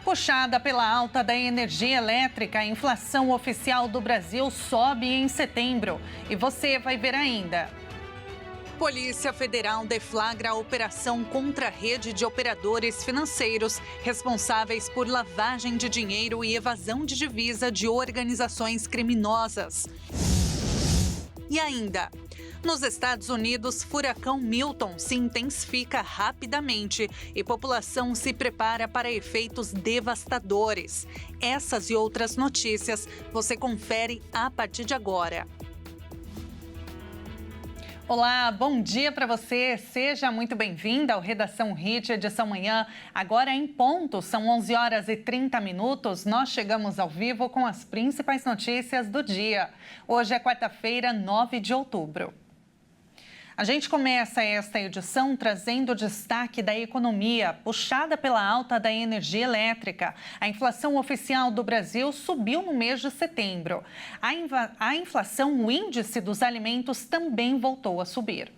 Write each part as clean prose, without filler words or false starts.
Puxada pela alta da energia elétrica, a inflação oficial do Brasil sobe em setembro. E você vai ver ainda. Polícia Federal deflagra a operação contra a rede de operadores financeiros responsáveis por lavagem de dinheiro e evasão de divisa de organizações criminosas. E ainda, nos Estados Unidos, furacão Milton se intensifica rapidamente e população se prepara para efeitos devastadores. Essas e outras notícias você confere a partir de agora. Olá, bom dia para você. Seja muito bem-vinda ao Redação Hit, edição manhã. Agora em ponto, são 11 horas e 30 minutos. Nós chegamos ao vivo com as principais notícias do dia. Hoje é quarta-feira, 9 de outubro. A gente começa esta edição trazendo o destaque da economia, puxada pela alta da energia elétrica. A inflação oficial do Brasil subiu no mês de setembro. A inflação, o índice dos alimentos, também voltou a subir.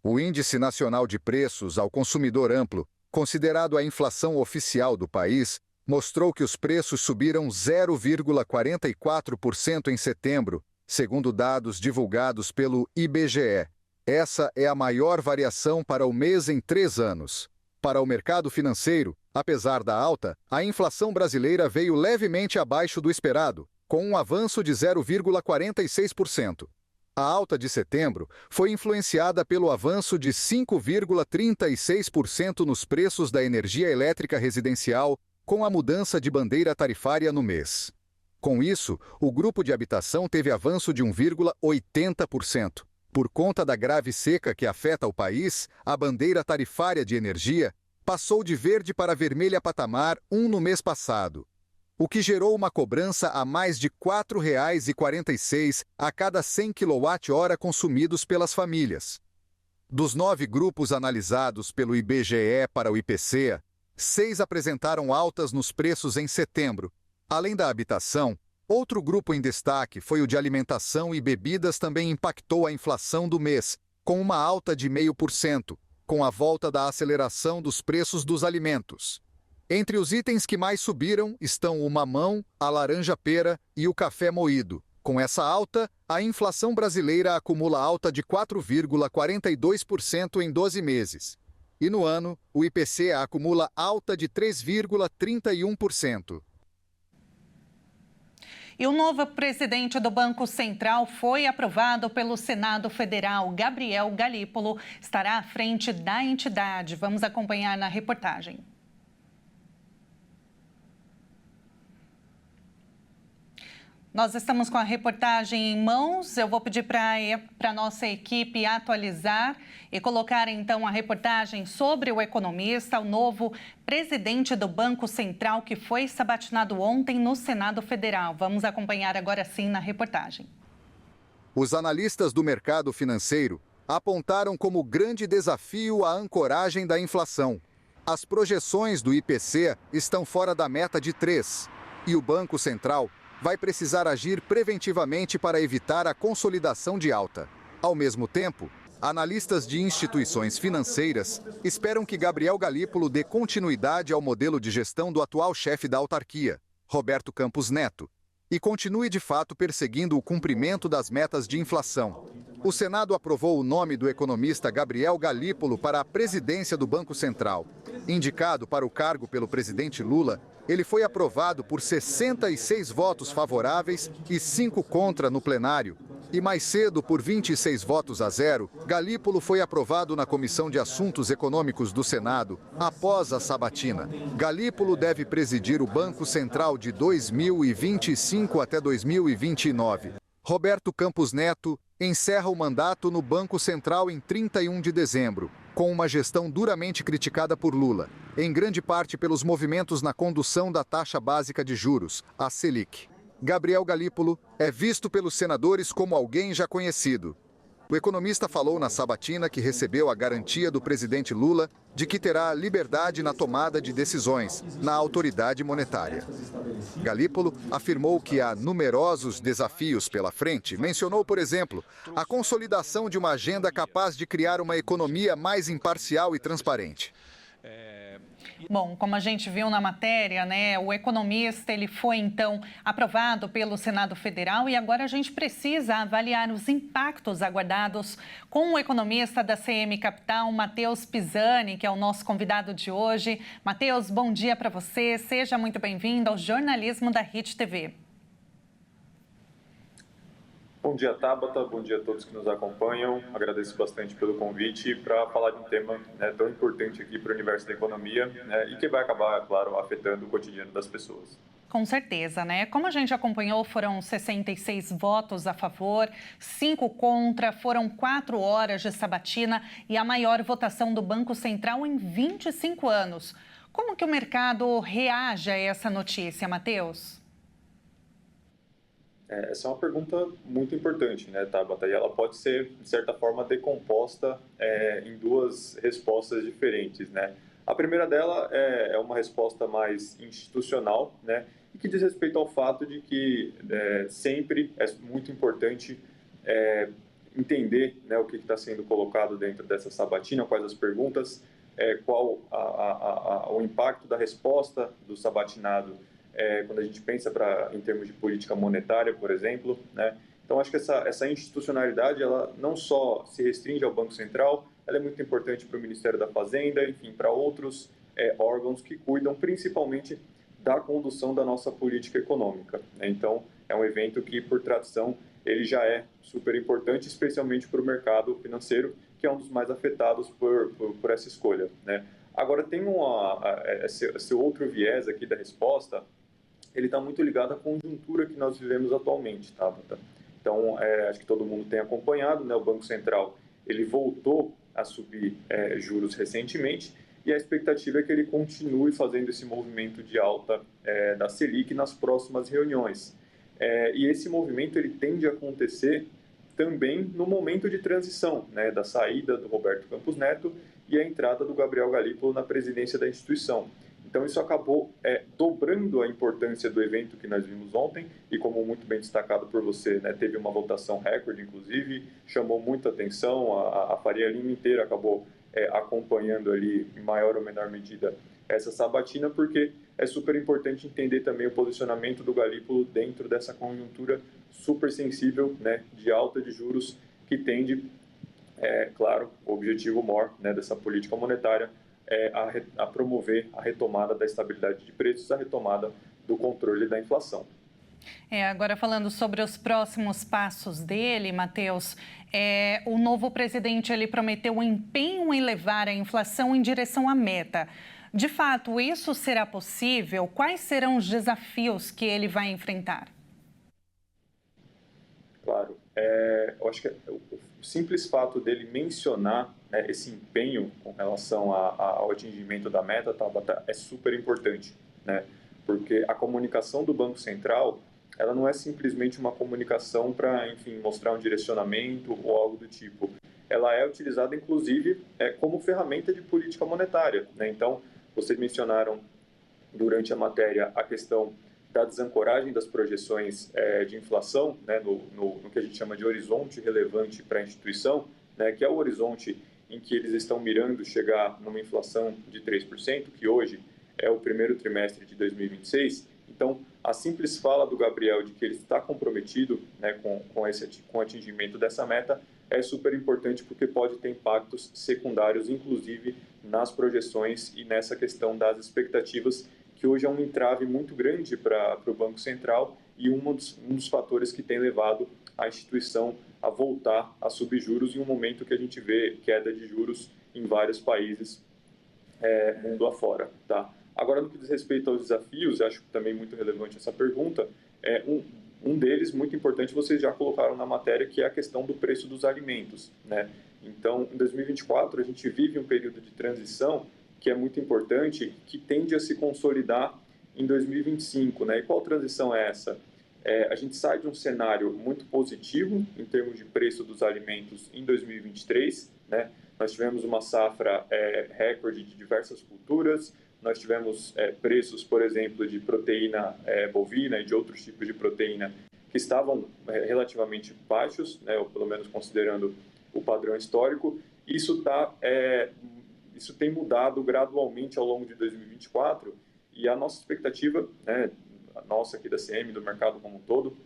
O Índice Nacional de Preços ao Consumidor Amplo, considerado a inflação oficial do país, mostrou que os preços subiram 0,44% em setembro, segundo dados divulgados pelo IBGE. Essa é a maior variação para o mês em 3 anos. Para o mercado financeiro, apesar da alta, a inflação brasileira veio levemente abaixo do esperado, com um avanço de 0,46%. A alta de setembro foi influenciada pelo avanço de 5,36% nos preços da energia elétrica residencial, com a mudança de bandeira tarifária no mês. Com isso, o grupo de habitação teve avanço de 1,80%. Por conta da grave seca que afeta o país, a bandeira tarifária de energia passou de verde para vermelha patamar 1 no mês passado, o que gerou uma cobrança a mais de R$ 4,46 a cada 100 kWh consumidos pelas famílias. Dos 9 grupos analisados pelo IBGE para o IPCA, 6 apresentaram altas nos preços em setembro. Além da habitação, outro grupo em destaque foi o de alimentação e bebidas, também impactou a inflação do mês, com uma alta de 0,5%, com a volta da aceleração dos preços dos alimentos. Entre os itens que mais subiram estão o mamão, a laranja-pera e o café moído. Com essa alta, a inflação brasileira acumula alta de 4,42% em 12 meses. E no ano, o IPCA acumula alta de 3,31%. E o novo presidente do Banco Central foi aprovado pelo Senado Federal. Gabriel Galípolo estará à frente da entidade. Vamos acompanhar na reportagem. Nós estamos com a reportagem em mãos. Eu vou pedir para a nossa equipe atualizar e colocar, então, a reportagem sobre o economista, o novo presidente do Banco Central, que foi sabatinado ontem no Senado Federal. Vamos acompanhar agora sim na reportagem. Os analistas do mercado financeiro apontaram como grande desafio a ancoragem da inflação. As projeções do IPCA estão fora da meta de 3, e o Banco Central vai precisar agir preventivamente para evitar a consolidação de alta. Ao mesmo tempo, analistas de instituições financeiras esperam que Gabriel Galípolo dê continuidade ao modelo de gestão do atual chefe da autarquia, Roberto Campos Neto, e continue de fato perseguindo o cumprimento das metas de inflação. O Senado aprovou o nome do economista Gabriel Galípolo para a presidência do Banco Central. Indicado para o cargo pelo presidente Lula, ele foi aprovado por 66 votos favoráveis e 5 contra no plenário. E mais cedo, por 26 votos a 0, Galípolo foi aprovado na Comissão de Assuntos Econômicos do Senado, após a sabatina. Galípolo deve presidir o Banco Central de 2025 até 2029. Roberto Campos Neto encerra o mandato no Banco Central em 31 de dezembro, com uma gestão duramente criticada por Lula, em grande parte pelos movimentos na condução da taxa básica de juros, a Selic. Gabriel Galípolo é visto pelos senadores como alguém já conhecido. O economista falou na sabatina que recebeu a garantia do presidente Lula de que terá liberdade na tomada de decisões na autoridade monetária. Galípolo afirmou que há numerosos desafios pela frente. Mencionou, por exemplo, a consolidação de uma agenda capaz de criar uma economia mais imparcial e transparente. Bom, como a gente viu na matéria, né, o economista ele foi então aprovado pelo Senado Federal e agora a gente precisa avaliar os impactos aguardados com o economista da CM Capital, Matheus Pisani, que é o nosso convidado de hoje. Matheus, bom dia para você, seja muito bem-vindo ao jornalismo da Hit TV. Bom dia, Tabata. Bom dia a todos que nos acompanham. Agradeço bastante pelo convite para falar de um tema tão importante aqui para o universo da economia e que vai acabar, claro, afetando o cotidiano das pessoas. Com certeza, né? Como a gente acompanhou, foram 66 votos a favor, 5 contra, foram 4 horas de sabatina e a maior votação do Banco Central em 25 anos. Como que o mercado reage a essa notícia, Matheus? Essa é uma pergunta muito importante, né, Tabata? E ela pode ser, de certa forma, decomposta em duas respostas diferentes, né? A primeira dela é uma resposta mais institucional, né? E que diz respeito ao fato de que sempre é muito importante entender, né, o que está sendo colocado dentro dessa sabatina, quais as perguntas, qual o impacto da resposta do sabatinado quando a gente pensa em termos de política monetária, por exemplo, né? Então, acho que essa institucionalidade, ela não só se restringe ao Banco Central, ela é muito importante para o Ministério da Fazenda, enfim, para outros órgãos que cuidam principalmente da condução da nossa política econômica, né? Então, é um evento que, por tradição, ele já é super importante, especialmente para o mercado financeiro, que é um dos mais afetados por essa escolha, né? Agora, tem esse outro viés aqui da resposta, ele está muito ligado à conjuntura que nós vivemos atualmente, tá? Então, acho que todo mundo tem acompanhado, né? O Banco Central, ele voltou a subir juros recentemente e a expectativa é que ele continue fazendo esse movimento de alta da Selic nas próximas reuniões. E esse movimento, ele tende a acontecer também no momento de transição, né? Da saída do Roberto Campos Neto e a entrada do Gabriel Galípolo na presidência da instituição. Então, isso acabou dobrando a importância do evento que nós vimos ontem e, como muito bem destacado por você, né, teve uma votação recorde, inclusive, chamou muita atenção, a Faria Lima inteira acabou acompanhando ali, em maior ou menor medida, essa sabatina, porque é super importante entender também o posicionamento do Galípolo dentro dessa conjuntura super sensível, né, de alta de juros que tende, claro, o objetivo maior, né, dessa política monetária, a promover a retomada da estabilidade de preços, a retomada do controle da inflação. Agora falando sobre os próximos passos dele, Matheus, o novo presidente ele prometeu um empenho em levar a inflação em direção à meta. De fato, isso será possível? Quais serão os desafios que ele vai enfrentar? Claro, eu acho que o simples fato dele mencionar, né, esse empenho com relação ao atingimento da meta, Tabata, é super importante, né? Porque a comunicação do Banco Central, ela não é simplesmente uma comunicação para, enfim, mostrar um direcionamento ou algo do tipo. Ela é utilizada, inclusive, como ferramenta de política monetária, né? Então, vocês mencionaram durante a matéria a questão da desancoragem das projeções de inflação, né, no que a gente chama de horizonte relevante para a instituição, né, que é o horizonte em que eles estão mirando chegar numa inflação de 3%, que hoje é o primeiro trimestre de 2026. Então, a simples fala do Gabriel de que ele está comprometido, né, com o atingimento dessa meta é super importante porque pode ter impactos secundários, inclusive nas projeções e nessa questão das expectativas, que hoje é um entrave muito grande para o Banco Central e um dos fatores que tem levado a instituição a voltar a subir juros em um momento que a gente vê queda de juros em vários países mundo afora, tá? Agora, no que diz respeito aos desafios, acho também muito relevante essa pergunta, um deles, muito importante, vocês já colocaram na matéria, que é a questão do preço dos alimentos, né? Então, em 2024, a gente vive um período de transição que é muito importante, que tende a se consolidar em 2025, né? E qual transição é essa? A gente sai de um cenário muito positivo em termos de preço dos alimentos em 2023, né? Nós tivemos uma safra recorde de diversas culturas, nós tivemos preços, por exemplo, de proteína bovina e de outros tipos de proteína que estavam relativamente baixos, né? Ou pelo menos considerando o padrão histórico. Isso está isso tem mudado gradualmente ao longo de 2024 e a nossa expectativa, né, a nossa aqui da CM, do mercado como um todo,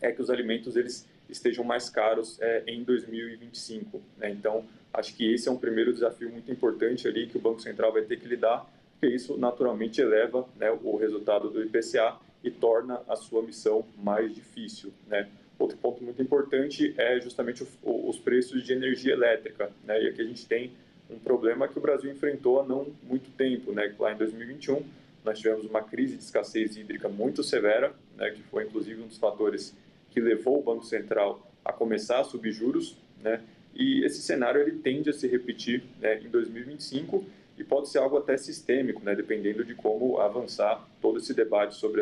é que os alimentos eles estejam mais caros em 2025. Né? Então, acho que esse é um primeiro desafio muito importante ali que o Banco Central vai ter que lidar, porque isso naturalmente eleva, né, o resultado do IPCA e torna a sua missão mais difícil. Né? Outro ponto muito importante é justamente os preços de energia elétrica. Né? E aqui a gente tem um problema que o Brasil enfrentou há não muito tempo. Né? Lá em 2021, nós tivemos uma crise de escassez hídrica muito severa, né? Que foi inclusive um dos fatores que levou o Banco Central a começar a subir juros, né? E esse cenário ele tende a se repetir, né, em 2025 e pode ser algo até sistêmico, né, dependendo de como avançar todo esse debate sobre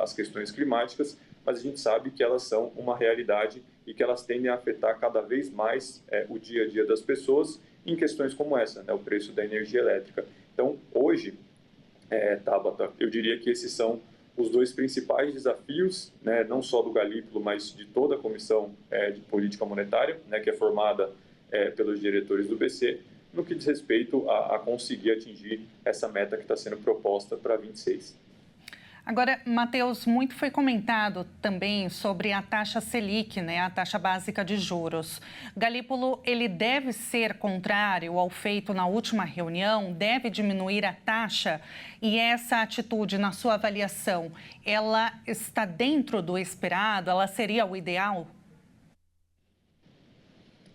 as questões climáticas, mas a gente sabe que elas são uma realidade e que elas tendem a afetar cada vez mais o dia a dia das pessoas em questões como essa, né, o preço da energia elétrica. Então, hoje, Tabata, eu diria que esses são os dois principais desafios, né, não só do Galípolo, mas de toda a Comissão de Política Monetária, né, que é formada pelos diretores do BC, no que diz respeito a conseguir atingir essa meta que está sendo proposta para 26. Agora, Matheus, muito foi comentado também sobre a taxa Selic, né, a taxa básica de juros. Galípolo, ele deve ser contrário ao feito na última reunião, deve diminuir a taxa e essa atitude, na sua avaliação, ela está dentro do esperado? Ela seria o ideal?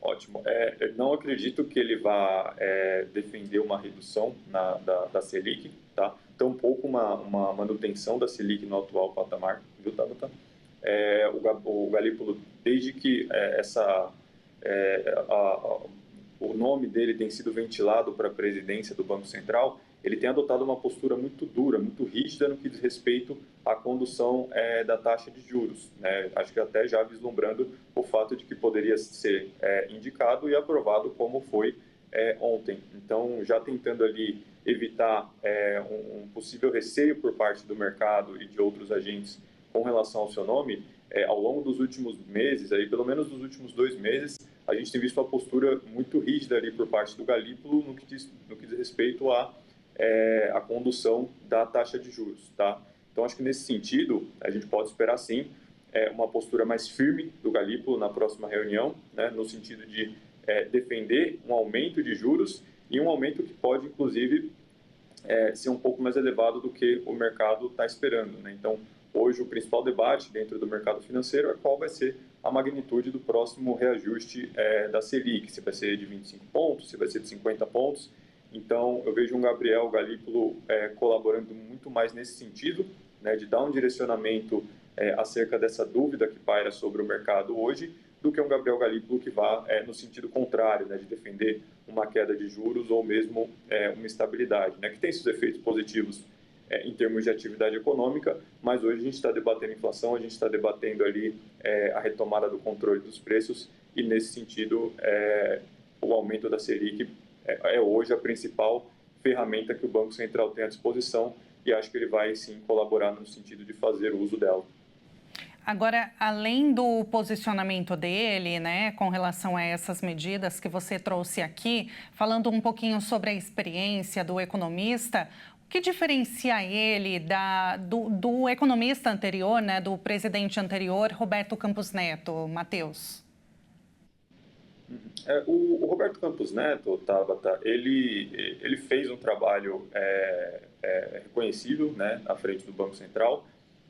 Ótimo. Eu não acredito que ele vá defender uma redução da Selic, tá? Tampouco uma manutenção da Selic no atual patamar, viu, Tabata? O Galípolo, desde que o nome dele tem sido ventilado para a presidência do Banco Central, ele tem adotado uma postura muito dura, muito rígida no que diz respeito à condução da taxa de juros. Né? Acho que até já vislumbrando o fato de que poderia ser indicado e aprovado como foi ontem. Então, já tentando ali evitar um possível receio por parte do mercado e de outros agentes com relação ao seu nome, ao longo dos últimos meses, aí, pelo menos nos últimos 2 meses, a gente tem visto uma postura muito rígida ali por parte do Galípolo no que diz respeito à condução da taxa de juros. Tá? Então, acho que nesse sentido, a gente pode esperar sim uma postura mais firme do Galípolo na próxima reunião, né, no sentido de defender um aumento de juros e um aumento que pode, inclusive, ser um pouco mais elevado do que o mercado está esperando. Né? Então, hoje, o principal debate dentro do mercado financeiro é qual vai ser a magnitude do próximo reajuste da Selic, se vai ser de 25 pontos, se vai ser de 50 pontos. Então, eu vejo um Gabriel Galípolo colaborando muito mais nesse sentido, né, de dar um direcionamento acerca dessa dúvida que paira sobre o mercado hoje, do que um Gabriel Galípolo que vá no sentido contrário, né, de defender uma queda de juros ou mesmo uma estabilidade, né, que tem seus efeitos positivos em termos de atividade econômica, mas hoje a gente está debatendo inflação, a gente está debatendo ali a retomada do controle dos preços e, nesse sentido, o aumento da Selic é hoje a principal ferramenta que o Banco Central tem à disposição e acho que ele vai, sim, colaborar no sentido de fazer uso dela. Agora, além do posicionamento dele, né, com relação a essas medidas que você trouxe aqui, falando um pouquinho sobre a experiência do economista, o que diferencia ele do economista anterior, né, do presidente anterior, Roberto Campos Neto, Matheus? O Roberto Campos Neto, Tabata, ele fez um trabalho reconhecível, né, à frente do Banco Central,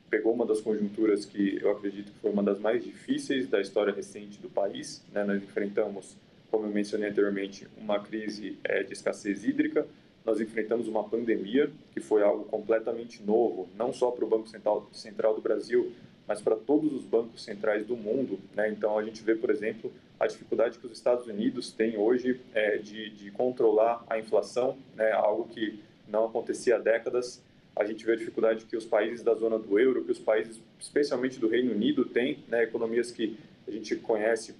pegou uma das conjunturas que eu acredito que foi uma das mais difíceis da história recente do país. Né? Nós enfrentamos, como eu mencionei anteriormente, uma crise de escassez hídrica, nós enfrentamos uma pandemia, que foi algo completamente novo, não só para o Banco Central do Brasil, mas para todos os bancos centrais do mundo. Né? Então, a gente vê, por exemplo, a dificuldade que os Estados Unidos têm hoje de controlar a inflação, né? Algo que não acontecia há décadas. A gente vê a dificuldade que os países da zona do euro, que os países, especialmente do Reino Unido, têm, né? Economias que a gente conhece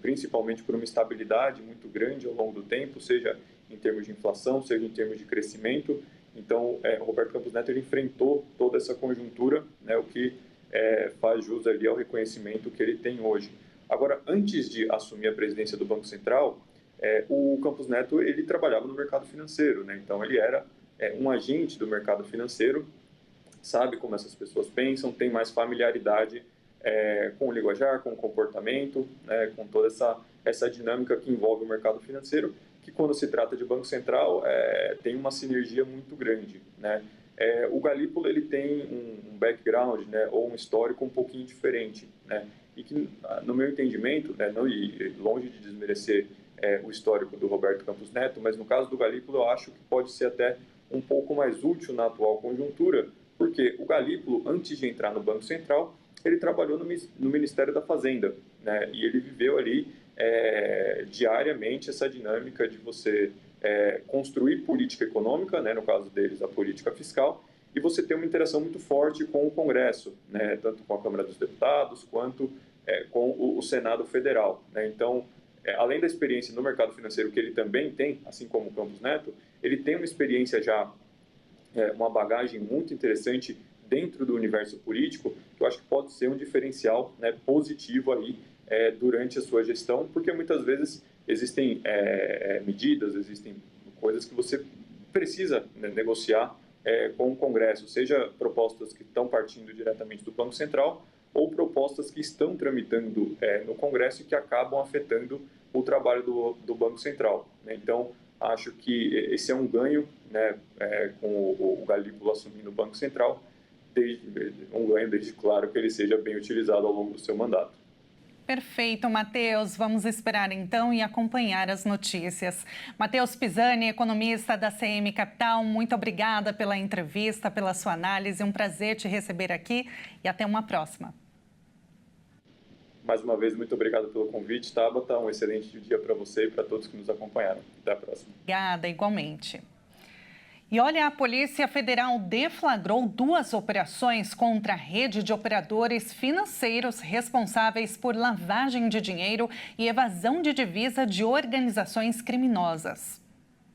principalmente por uma estabilidade muito grande ao longo do tempo, seja em termos de inflação, seja em termos de crescimento. Então, o Roberto Campos Neto ele enfrentou toda essa conjuntura, né? O que faz jus ali ao reconhecimento que ele tem hoje. Agora, antes de assumir a presidência do Banco Central, O Campos Neto, ele trabalhava no mercado financeiro, né? Então ele era um agente do mercado financeiro, sabe como essas pessoas pensam, tem mais familiaridade com o linguajar, com o comportamento, né, com toda essa dinâmica que envolve o mercado financeiro, que quando se trata de Banco Central tem uma sinergia muito grande, né? O Galípolo, ele tem um background, né, ou um histórico um pouquinho diferente, né? E que, no meu entendimento, né, longe de desmerecer o histórico do Roberto Campos Neto, mas no caso do Galípolo eu acho que pode ser até um pouco mais útil na atual conjuntura, porque o Galípolo, antes de entrar no Banco Central, ele trabalhou no Ministério da Fazenda, né? E ele viveu ali diariamente essa dinâmica de você construir política econômica, né? No caso deles, a política fiscal, e você ter uma interação muito forte com o Congresso, né? Tanto com a Câmara dos Deputados, quanto com o Senado Federal, né? Então, além da experiência no mercado financeiro que ele também tem, assim como o Campos Neto, ele tem uma experiência já, uma bagagem muito interessante dentro do universo político, que eu acho que pode ser um diferencial, né, positivo aí durante a sua gestão, porque muitas vezes existem medidas, existem coisas que você precisa, né, negociar com o Congresso, seja propostas que estão partindo diretamente do Banco Central ou propostas que estão tramitando no Congresso e que acabam afetando o trabalho do Banco Central, né? Então, acho que esse é um ganho, né, com o Galípolo assumindo o Banco Central, desde claro que ele seja bem utilizado ao longo do seu mandato. Perfeito, Matheus. Vamos esperar então e acompanhar as notícias. Matheus Pisani, economista da CM Capital, muito obrigada pela entrevista, pela sua análise. Um prazer te receber aqui e até uma próxima. Mais uma vez, muito obrigado pelo convite, Tabata. Um excelente dia para você e para todos que nos acompanharam. Até a próxima. Obrigada, igualmente. E olha, a Polícia Federal deflagrou 2 operações contra a rede de operadores financeiros responsáveis por lavagem de dinheiro e evasão de divisa de organizações criminosas.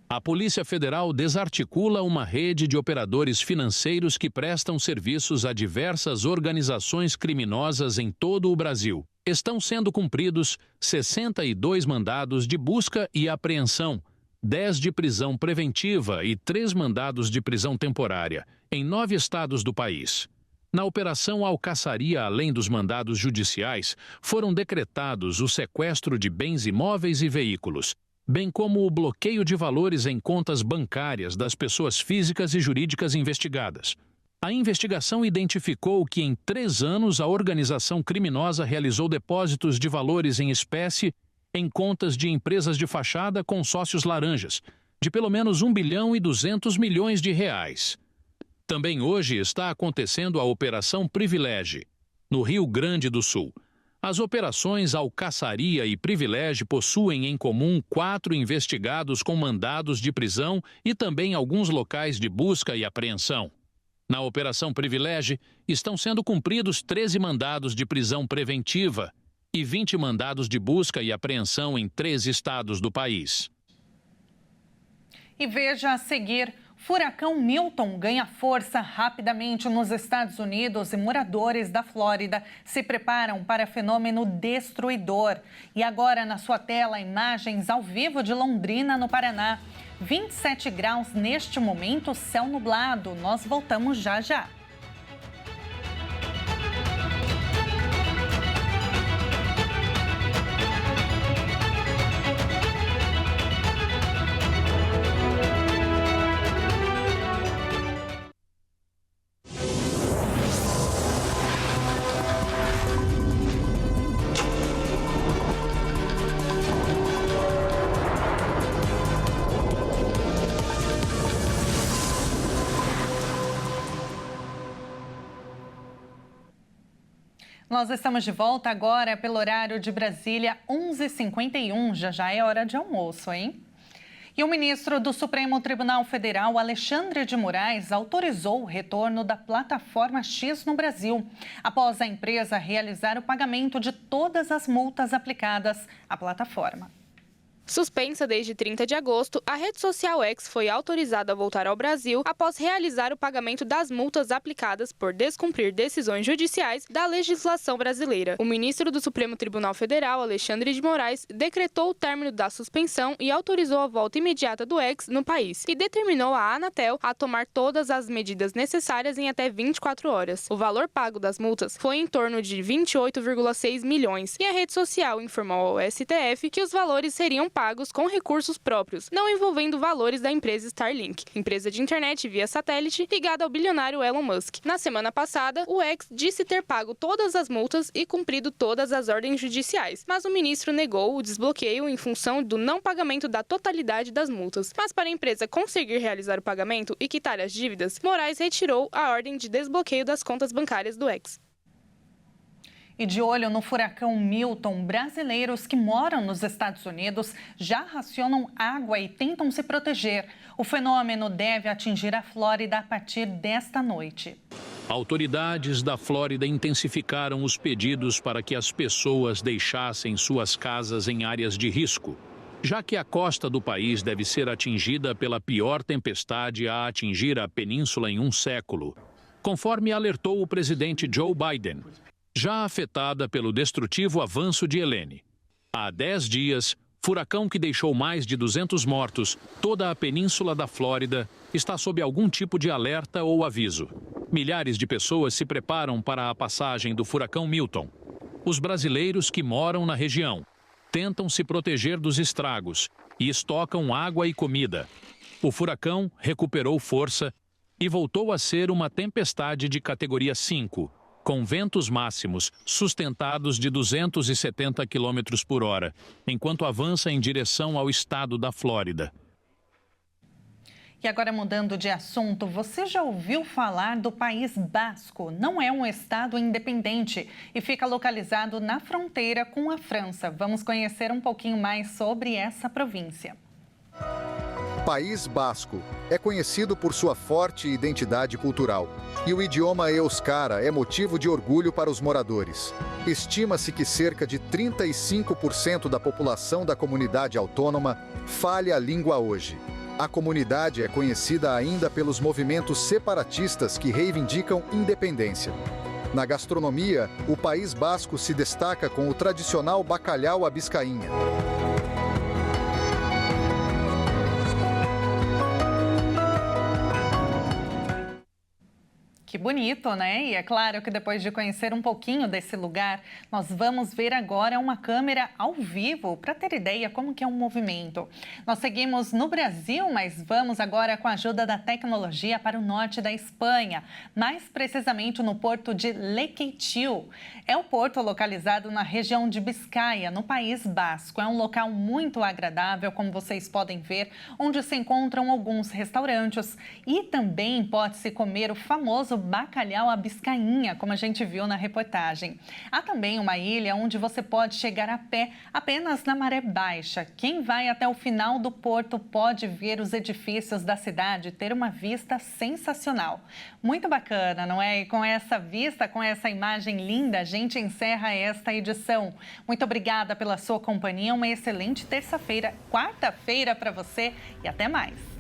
A Polícia Federal desarticula uma rede de operadores financeiros que prestam serviços a diversas organizações criminosas em todo o Brasil. Estão sendo cumpridos 62 mandados de busca e apreensão, 10 de prisão preventiva e 3 mandados de prisão temporária, em 9 estados do país. Na Operação Alcaçaria, além dos mandados judiciais, foram decretados o sequestro de bens imóveis e veículos, bem como o bloqueio de valores em contas bancárias das pessoas físicas e jurídicas investigadas. A investigação identificou que, em 3 anos, a organização criminosa realizou depósitos de valores em espécie em contas de empresas de fachada com sócios laranjas, de pelo menos R$ 1,2 bilhão. Também hoje está acontecendo a Operação Privilege, no Rio Grande do Sul. As operações Alcaçaria e Privilege possuem em comum 4 investigados com mandados de prisão e também alguns locais de busca e apreensão. Na Operação Privilege, estão sendo cumpridos 13 mandados de prisão preventiva e 20 mandados de busca e apreensão em 3 estados do país. E veja a seguir, furacão Milton ganha força rapidamente nos Estados Unidos e moradores da Flórida se preparam para fenômeno destruidor. E agora na sua tela, imagens ao vivo de Londrina, no Paraná. 27 graus neste momento, céu nublado. Nós voltamos já já. Nós estamos de volta agora pelo horário de Brasília, 11h51. Já é hora de almoço, hein? E o ministro do Supremo Tribunal Federal, Alexandre de Moraes, autorizou o retorno da plataforma X no Brasil, após a empresa realizar o pagamento de todas as multas aplicadas à plataforma. Suspensa desde 30 de agosto, a rede social X foi autorizada a voltar ao Brasil após realizar o pagamento das multas aplicadas por descumprir decisões judiciais da legislação brasileira. O ministro do Supremo Tribunal Federal, Alexandre de Moraes, decretou o término da suspensão e autorizou a volta imediata do X no país e determinou a Anatel a tomar todas as medidas necessárias em até 24 horas. O valor pago das multas foi em torno de 28,6 milhões e a rede social informou ao STF que os valores seriam pagos com recursos próprios, não envolvendo valores da empresa Starlink, empresa de internet via satélite ligada ao bilionário Elon Musk. Na semana passada, o X disse ter pago todas as multas e cumprido todas as ordens judiciais, mas o ministro negou o desbloqueio em função do não pagamento da totalidade das multas. Mas para a empresa conseguir realizar o pagamento e quitar as dívidas, Moraes retirou a ordem de desbloqueio das contas bancárias do X. E de olho no furacão Milton, brasileiros que moram nos Estados Unidos já racionam água e tentam se proteger. O fenômeno deve atingir a Flórida a partir desta noite. Autoridades da Flórida intensificaram os pedidos para que as pessoas deixassem suas casas em áreas de risco, já que a costa do país deve ser atingida pela pior tempestade a atingir a península em um século, conforme alertou o presidente Joe Biden, já afetada pelo destrutivo avanço de Helene. Há 10 dias, furacão que deixou mais de 200 mortos, toda a península da Flórida está sob algum tipo de alerta ou aviso. Milhares de pessoas se preparam para a passagem do furacão Milton. Os brasileiros que moram na região tentam se proteger dos estragos e estocam água e comida. O furacão recuperou força e voltou a ser uma tempestade de categoria 5, com ventos máximos sustentados de 270 km por hora, enquanto avança em direção ao estado da Flórida. E agora, mudando de assunto, você já ouviu falar do País Basco? Não é um estado independente e fica localizado na fronteira com a França. Vamos conhecer um pouquinho mais sobre essa província. País Basco é conhecido por sua forte identidade cultural e o idioma euskara é motivo de orgulho para os moradores. Estima-se que cerca de 35% da população da comunidade autônoma fale a língua hoje. A comunidade é conhecida ainda pelos movimentos separatistas que reivindicam independência. Na gastronomia, o País Basco se destaca com o tradicional bacalhau à biscainha. Que bonito, né? E é claro que depois de conhecer um pouquinho desse lugar, nós vamos ver agora uma câmera ao vivo para ter ideia como que é um movimento. Nós seguimos no Brasil, mas vamos agora com a ajuda da tecnologia para o norte da Espanha, mais precisamente no porto de Lequeitiu. É o porto localizado na região de Biscaia, no País Basco. É um local muito agradável, como vocês podem ver, onde se encontram alguns restaurantes e também pode-se comer o famoso bacalhau à biscainha, como a gente viu na reportagem. Há também uma ilha onde você pode chegar a pé apenas na maré baixa. Quem vai até o final do porto pode ver os edifícios da cidade, ter uma vista sensacional. Muito bacana, não é? E com essa vista, com essa imagem linda, a gente encerra esta edição. Muito obrigada pela sua companhia, uma excelente terça-feira, quarta-feira para você e até mais.